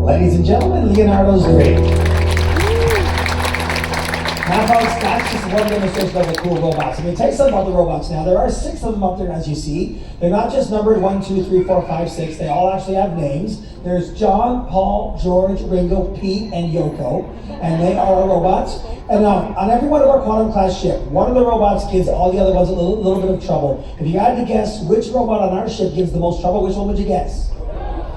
Ladies and gentlemen, Leonardo's great. Now, folks, that's just one demonstration of the cool robots. I'm going to tell you something about the robots now. There are 6 of them up there, as you see. They're not just numbered 1, 2, 3, 4, 5, 6. They all actually have names. There's John, Paul, George, Ringo, Pete, and Yoko. And they are our robots. And on every one of our quantum class ship, one of the robots gives all the other ones a little bit of trouble. If you had to guess which robot on our ship gives the most trouble, which one would you guess?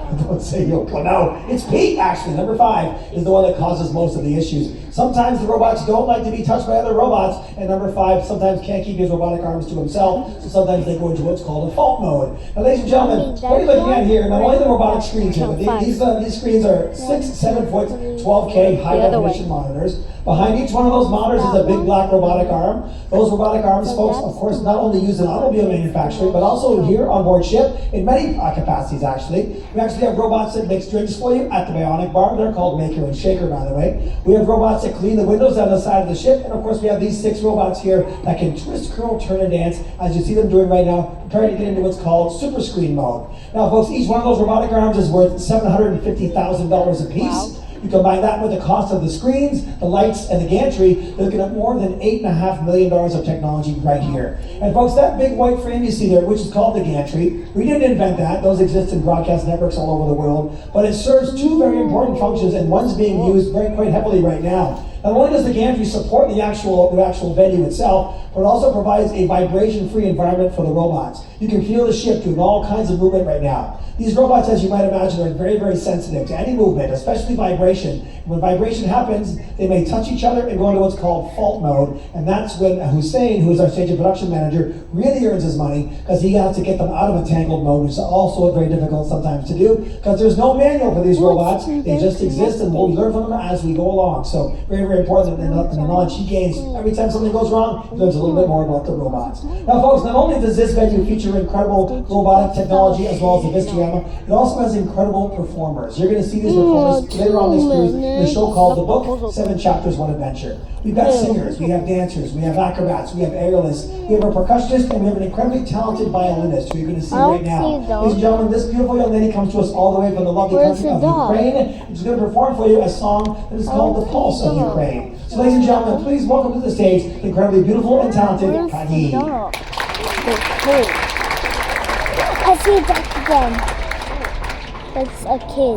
Don't say Yoko. No, it's Pete, actually. Number 5 is the one that causes most of the issues. Sometimes the robots don't like to be touched by other robots, and number 5 sometimes can't keep his robotic arms to himself, so sometimes they go into what's called a fault mode. Now, ladies and gentlemen, what are you looking at here? Not only the robotic screens here, but these screens are 6, 7 foot, 12K high-definition monitors. Behind each one of those monitors is a big black robotic arm. Those robotic arms, folks, of course, not only used in automobile manufacturing, but also here on board ship in many capacities, actually. We actually have robots that make drinks for you at the Bionic Bar. They're called Maker and Shaker, by the way. We have robots that clean the windows on the side of the ship. And, of course, we have these 6 robots here that can twist, curl, turn, and dance, as you see them doing right now, preparing to get into what's called super screen mode. Now, folks, each one of those robotic arms is worth $750,000 a piece. Wow. You combine that with the cost of the screens, the lights, and the gantry, you're looking at more than $8.5 million of technology right here. And folks, that big white frame you see there, which is called the gantry, we didn't invent that. Those exist in broadcast networks all over the world. But it serves 2 very important functions, and one's being used quite heavily right now. Not only does the gantry support the actual venue itself, but it also provides a vibration-free environment for the robots. You can feel the ship doing all kinds of movement right now. These robots, as you might imagine, are very, very sensitive to any movement, especially vibration. When vibration happens, they may touch each other and go into what's called fault mode, and that's when Hussein, who is our stage and production manager, really earns his money, because he has to get them out of a tangled mode, which is also very difficult sometimes to do, because there's no manual for these robots. They just exist, and we'll learn from them as we go along. So very, very important, and the knowledge he gains every time something goes wrong, he learns a little bit more about the robots. Now, folks, not only does this venue feature incredible robotic technology as well as the Vistriama, it also has incredible performers. You're going to see these performers later on this cruise in a show called The Book, 7 Chapters, 1 Adventure. We've got singers, we have dancers, we have acrobats, we have aerialists, we have a percussionist, and we have an incredibly talented violinist who you're going to see right now. Ladies and gentlemen, this beautiful young lady comes to us all the way from the lovely country of Ukraine. She's going to perform for you a song that is called The Pulse of Ukraine. So, ladies and gentlemen, please welcome to the stage the incredibly beautiful and talented Kani. I see that again. It's a kid.